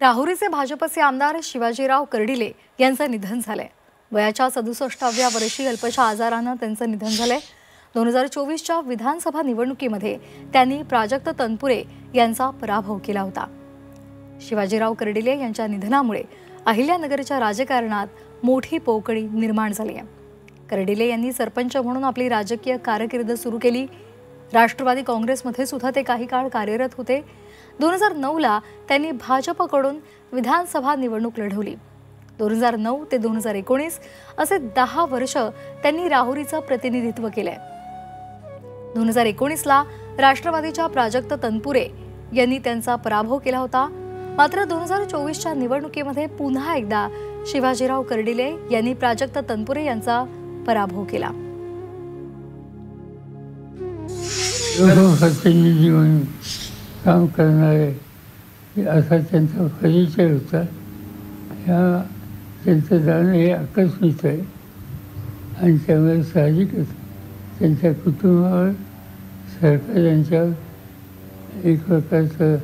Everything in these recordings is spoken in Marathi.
राहुरीचे भाजपचे आमदार शिवाजीराव कर्डिले यांचं निधन झालंय। वयाच्या 67व्या वर्षी अल्पशा आजारानं त्यांचं निधन झालंय। 2024च्या विधानसभा निवडणुकीमध्ये त्यांनी प्राजक्त तनपुरे यांचा पराभव केला होता। शिवाजीराव कर्डिले यांच्या निधनामुळे अहिल्यानगरच्या राजकारणात मोठी पोकळी निर्माण झाली आहे। कर्डिले यांनी सरपंच म्हणून आपली राजकीय कारकीर्द सुरू केली। राष्ट्रवादी काँग्रेसमध्ये सुद्धा ते काही काळ कार्यरत होते। 2009ला त्यांनी भाजपकडून विधानसभा निवडणूक लढवली। 2009 ते 2019 असे 10 वर्ष त्यांनी राहुरीचं प्रतिनिधित्व केलंय। 2019ला राष्ट्रवादीच्या प्राजक्त तनपुरे यांनी त्यांचा पराभव केला होता। मात्र 2024च्या निवडणुकीमध्ये पुन्हा एकदा शिवाजीराव कर्डिले यांनी प्राजक्त तनपुरे यांचा पराभव केला। काम करणारे असा त्यांचा परिचय होता। ह्या त्यांचं जाणं हे आकस्मिक आहे आणि त्यामुळे साहजिकच त्यांच्या कुटुंबावर सरकारच्या एक प्रकारचं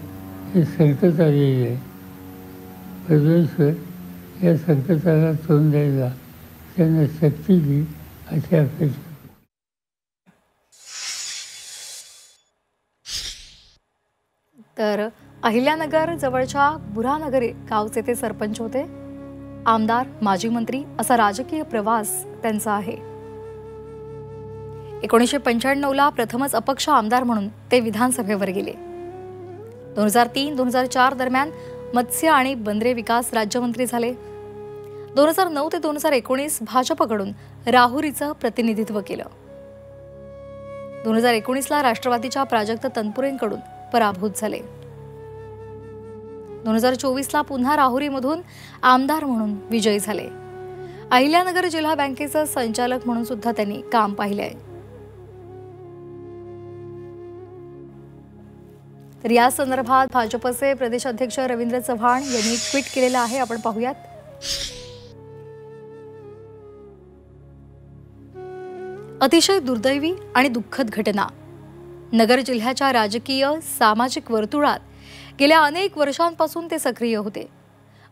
हे संकट आलेलं आहे। परमेश्वर या संकटाला तोंड द्यायला त्यांना शक्ती दी अशी अपेक्षा। तर अहिल्यानगर जवळच्या बुऱ्हानगर गावचे ते सरपंच होते। आमदार, माजी मंत्री असा राजकीय प्रवास त्यांचा आहे। 1995ला प्रथमच अपक्ष आमदार म्हणून ते विधानसभेवर गेले। 2003-2004 दरम्यान मत्स्य आणि बंदरे विकास राज्यमंत्री झाले। 2009 ते 2019 भाजपकडून राहुरीचं प्रतिनिधित्व केलं। 2019ला राष्ट्रवादीच्या प्राजक्त तनपुरेंकडून पराभूत झाले। 2024ला पुन्हा राहुरीमधून आमदार म्हणून विजयी झाले। अहिल्यानगर जिल्हा बँकेचा संचालक म्हणून सुद्धा त्यांनी काम पाहिले। तर या संदर्भात भाजपचे प्रदेश अध्यक्ष रवींद्र चव्हाण यांनी ट्विट केलेलं आहे, आपण पाहूयात। अतिशय दुर्दैवी आणि दुःखद घटना। नगर जिल्ह्याच्या राजकीय सामाजिक वर्तुळात गेल्या अनेक वर्षांपासून ते सक्रिय होते।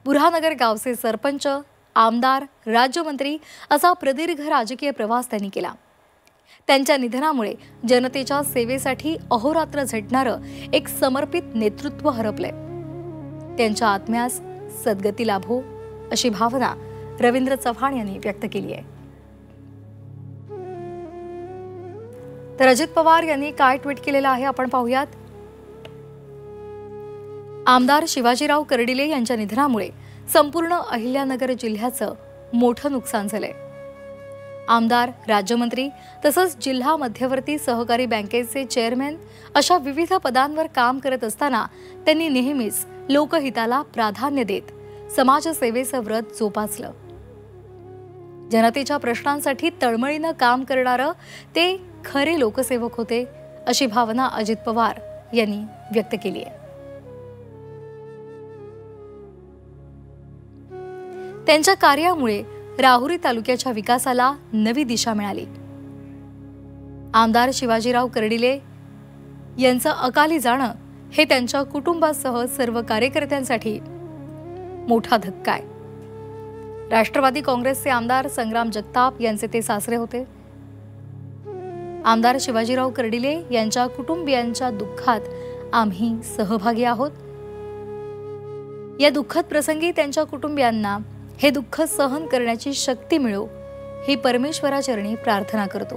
बुऱ्हानगर गावचे सरपंच, आमदार, राज्यमंत्री असा प्रदीर्घ राजकीय प्रवास त्यांनी केला। त्यांच्या निधनामुळे जनतेच्या सेवेसाठी अहोरात्र झटणारं एक समर्पित नेतृत्व हरपलंय। त्यांच्या आत्म्यास सद्गती लाभो अशी भावना रवींद्र चव्हाण यांनी व्यक्त केली आहे। तर अजित पवार यांनी काय ट्विट केलेलं आहे, आपण पाहूयात। आमदार शिवाजीराव कर्डिले यांच्या निधनामुळे संपूर्ण अहिल्यानगर जिल्ह्याचं मोठं नुकसान झालंय। आमदार, राज्यमंत्री तसंच जिल्हा मध्यवर्ती सहकारी बँकेचे चेअरमॅन अशा विविध पदांवर काम करत असताना त्यांनी नेहमीच लोकहिताला प्राधान्य देत समाजसेवेचं व्रत जोपासलं। जनतेच्या प्रश्नांसाठी तळमळीनं काम करणारं ते खरे लोकसेवक होते अशी भावना अजित पवार यांनी व्यक्त केली आहे। त्यांच्या कार्यामुळे राहुरी तालुक्याच्या विकासाला नवी दिशा मिळाली। आमदार शिवाजीराव कर्डिले यांचं अकाली जाणं हे त्यांच्या कुटुंबासह सर्व कार्यकर्त्यांसाठी मोठा धक्का आहे। राष्ट्रवादी काँग्रेसचे आमदार संग्राम जगताप यांचे ते सासरे होते। आमदार शिवाजीराव कर्डिले यांच्या कुटुंबियांच्या दुःखात आम्ही सहभागी आहोत। या दुःखद प्रसंगी त्यांच्या कुटुंबियांना हे दुःख सहन करण्याची शक्ती मिळो ही परमेश्वराचरणी प्रार्थना करतो।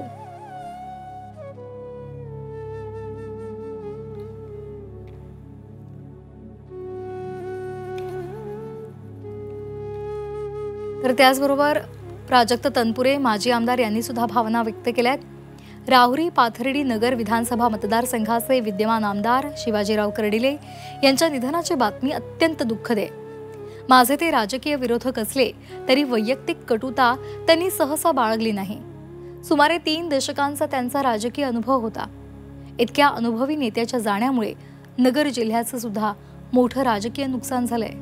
तर त्याचबरोबर प्राजक्त तनपुरे माजी आमदार यांनी सुद्धा भावना व्यक्त केल्या आहेत। राहुरी पाथर्डी नगर विधानसभा मतदारसंघाचे विद्यमान आमदार शिवाजीराव कर्डिले यांच्या निधनाची बातमी अत्यंत दुःखद आहे। माझे ते राजकीय विरोधक असले तरी वैयक्तिक कटुता त्यांनी सहसा बाळगली नाही। सुमारे 3 दशकांचा त्यांचा राजकीय अनुभव होता। इतक्या अनुभवी नेत्याच्या जाण्यामुळे नगर जिल्ह्याचं सुद्धा मोठं राजकीय नुकसान झालंय।